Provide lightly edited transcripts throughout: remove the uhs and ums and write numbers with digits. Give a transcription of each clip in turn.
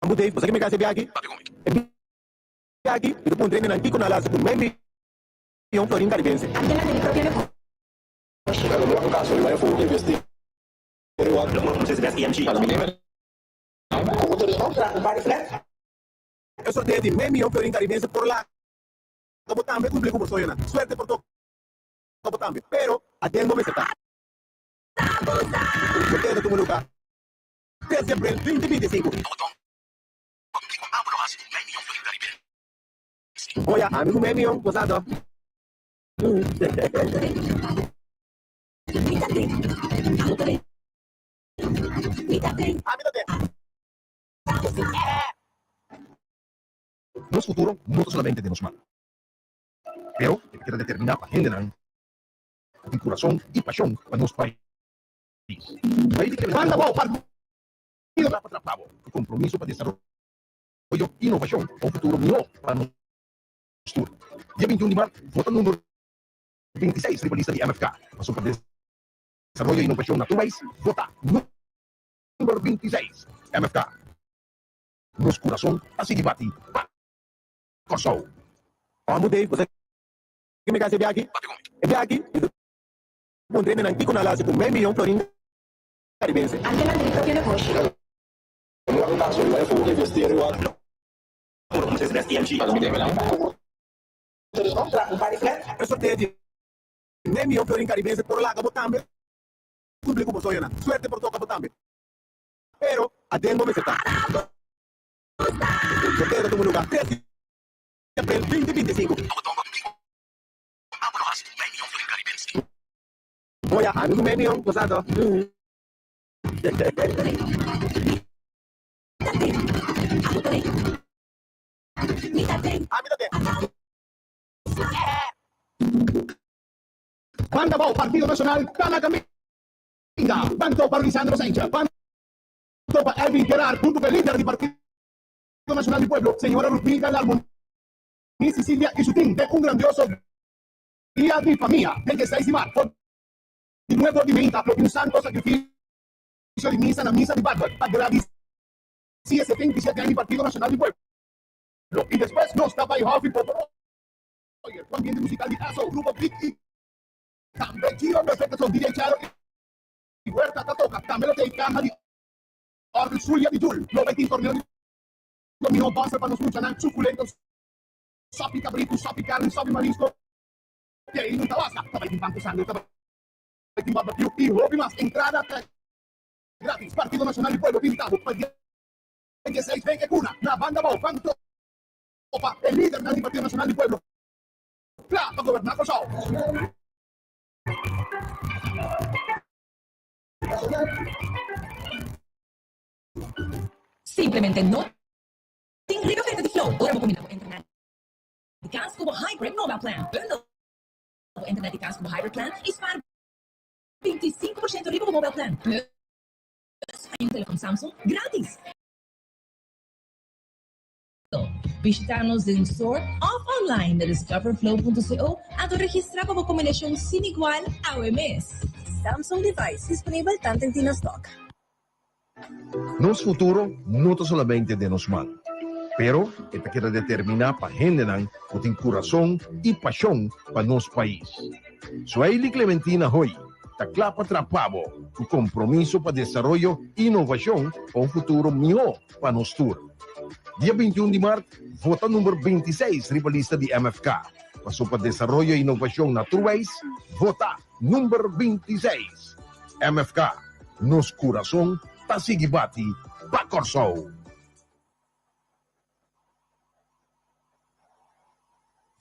Amo Dave, você que me quer ser aqui? Aqui, eu vou treinar aqui com a laça, com meme e florim caribense. Antena dele proprio negócio. No meu caso, ele vai investir. Não sei se é SMG. Eu sou de meme e florim caribense por lá. Como também cumple como soy, suerte por todo. Como también, pero atiendo me está. Yo quedo como lugar. Desde abril 2025. Voy a amigo mío, gozando. No es futuro, no solamente de los malos, pero que quiere determinar para generar un corazón y pasión para nuestro país. Ahí que manda a partido atrapado, compromiso para desarrollo, innovación, un futuro mejor para nuestro. Día 21 de marzo, vota número 26, rivalista de MFK, pasó para desarrollo e innovación naturais, vota número 26, MFK. Nos corazón, así que bati, Corso. Amo Dave, você que me quer ser aqui? É aqui, eu vou treinar aqui com a laça, com meme e florim caribense. Antena dele proprio negócio. No meu caso, ele vai investir. Não sei se é SMG. Eu sou de meme e florim caribense por lá, como também cumple como soy, suerte por todo, como também. Pero atiendo me está. Yo quedo como lugar. Desde abril 2025. Voy a amigo mío, gozando. Banda va Partido Nacional, Cana Camina. Tanto para Lisandro Sánchez, tanto para Elvin Gerard, junto con el líder del Partido Nacional del Pueblo, señora Rupita Larmon y Sicilia y su team de un grandioso día de familia, 26 de marzo. Y nuevo diventa por un santo sacrificio de misa en la misa de Bagdad, para si ese 27 años del Partido Nacional del Pueblo. Y después nos tapa y Huffy por el ambiente musical de Aso, Grupo Big y también Chiro, perfecto, son DJ Charo y Huerta Tatoca, también lo que hay caja de Orbe Zulia de Jul, lo que torneo lo mismo pasa para los muchanan suculentos, sopi cabrito, sopi carne, sopi marisco, que ahí no tabasca, también en banco sangre, también en barbecue y robi más, entrada gratis, Partido Nacional del Pueblo, pintado, 26, ven que cuna, la banda va, banco, el líder del Partido Nacional del Pueblo, para gobernar por show. Simplemente no tem liga oferta de Flow. Ora vou combinar com internet de casa como Hybrid Mobile Plan. Bundle o internet de casa como Hybrid Plan e para 25% riba do Mobile Plan. Plus, hay um telefone Samsung grátis. Visitar-nos em store ou online na discoverflow.co at registrar para uma combinação sem igual ao mês. Samsung device disponível tanto em Tinostock. Nos futuro, no solamente de nos mal, pero esta quiere determinar para generar un corazón y pasión para nuestro país. Soy Clementina Hoy, Taclapa Trapavo, un compromiso para desarrollo e innovación para un futuro mejor para nosotros. Día 21 de marzo, vota número 26, rivalista de MFK. Pasó para desarrollo e innovación naturais, vota número 26. MFK, nos corazón, Pasigibati, Pacorso.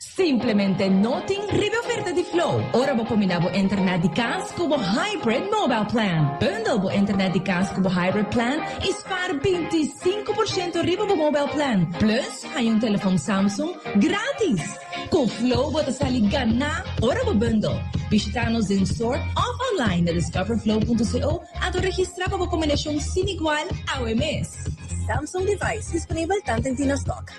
Simplesmente não tem riba oferta de Flow. Ora vou combinar o internet de casa com o Hybrid Mobile Plan. Bundle o internet de casa com o Hybrid Plan e para 25% riba do Mobile Plan. Plus, hay um telefone Samsung grátis. Com Flow, você sai ganhar. Ora vou bundle. Visitar-nos em store ou online na discoverflow.co at registrar para uma combinação sem igual ao mês. Samsung device disponível tanto em Tinostock.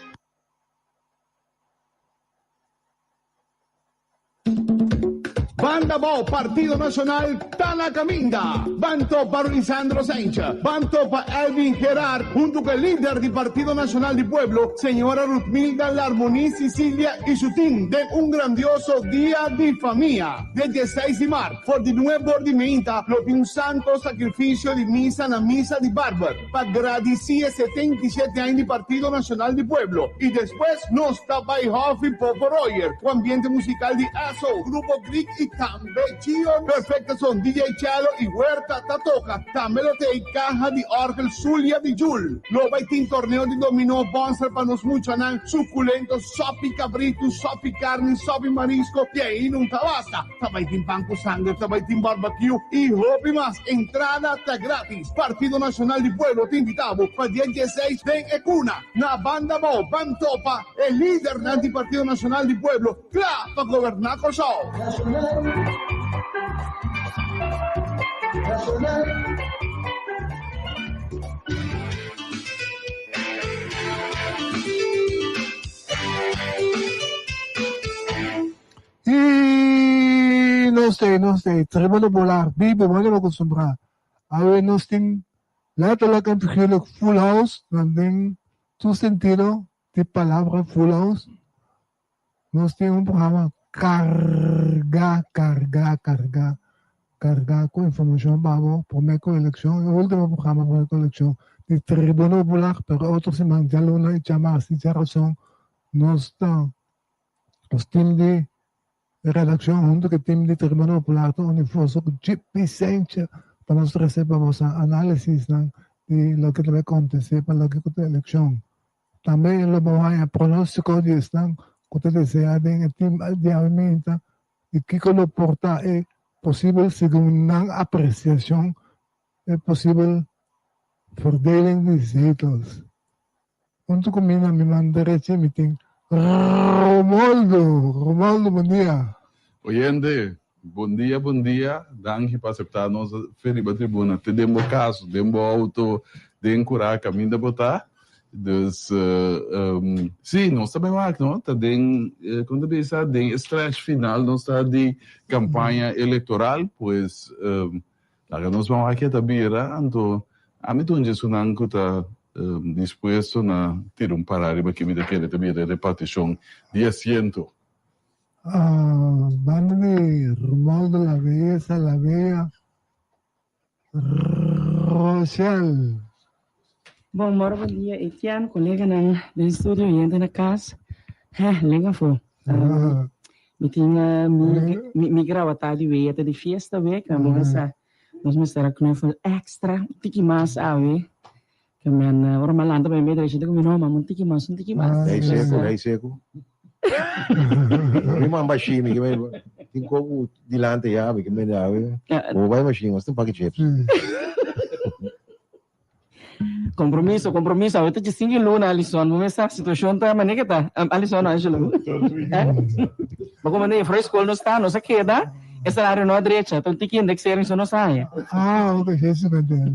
Banda Bo, Partido Nacional, Talacaminga. Banto para Lisandro Sánchez. Banto para Elvin Gerard, junto con el líder del Partido Nacional del Pueblo, señora Ruthmilda Larmoní Sicilia y su team, de un grandioso día de familia. Del 16 de marzo, por de nuevo ordimenta, lo de un santo sacrificio de misa na misa de Barber, para agradecer 77 años del Partido Nacional del Pueblo. Y después nos tapa y Hoffy Popo Roger, con ambiente musical de ASO, Grupo Greek y también Chio. Perfecta son DJ Chalo y Huerta Tatoca. También lo te caja de Orgel Zulia de Jul. Lo va a torneo de dominó Bonser para nos mucho nan suculentos, sopi cabrito, sopi carne, sopi marisco. Y ahí nunca basta. Tabay tin banco sangre, tabay tin barbecue y hopi más. Entrada está gratis. Partido Nacional del Pueblo te invitamos para 16 de Ecuna. Na banda Bo, Bantopa, el líder del Partido Nacional del Pueblo. Claro, para gobernar con show. Y no sé, tremendo volar, vive, bueno, acostumbrar. A ver, nos tienen la canción Full House, donde tu sentido de palabra Full House, nos tiene un programa carga con información, vamos, por colección, el último programa por colección de Tribunal Popular, pero otros se mandan una y llamar, si ya razón, no está, los team de redacción junto con el team de Tribunal Popular, todo un esfuerzo con JP Sánchez, para nosotros recibamos análisis de lo que debe acontecer para la elección. También lo vamos a pronóstico de están, que ustedes desean en el team de alimenta, y que lo porta es posible según una apreciación, es posible verdeling de setos. Junto conmigo mi man derecha mi team, Romualdo, buen día. Oyente, bom dia. Danke para aceptar nossa feriba tribuna. Temos caso, temos auto, de curar caminho da botar. Dus, sim, nós também não, tá den, quando pensa den stretch final, nós tá de campanha eleitoral, pois, nós vamos aqui também, então, a mim tunje sunan que tá disposto na ter parágrafo que me daquele também de repartição de assento. Banda de Romualdo la Bella, Rochelle. Bom dia, Etienne, colega do estúdio e entra na casa. Legal foi. Me tinha me gravata de ver até de festa ver que vamos mostrar que nós extra tiki mas ave que men orang malanta bem bem deixa de comer não tiki mas Aí seco. Memang baixinho, que mesmo. Tem como dilante já, que mesmo já. Ou vai baixinho, mas tem pakai chips. Compromisso. Aku tu singgih lu na Alison. Mesa situasyon ta mana kita? Alison na siya lu. Bago man free school no sta no sa queda. Essa área no direita. Então tiki index sharing so no sa. Ok, isso é verdade.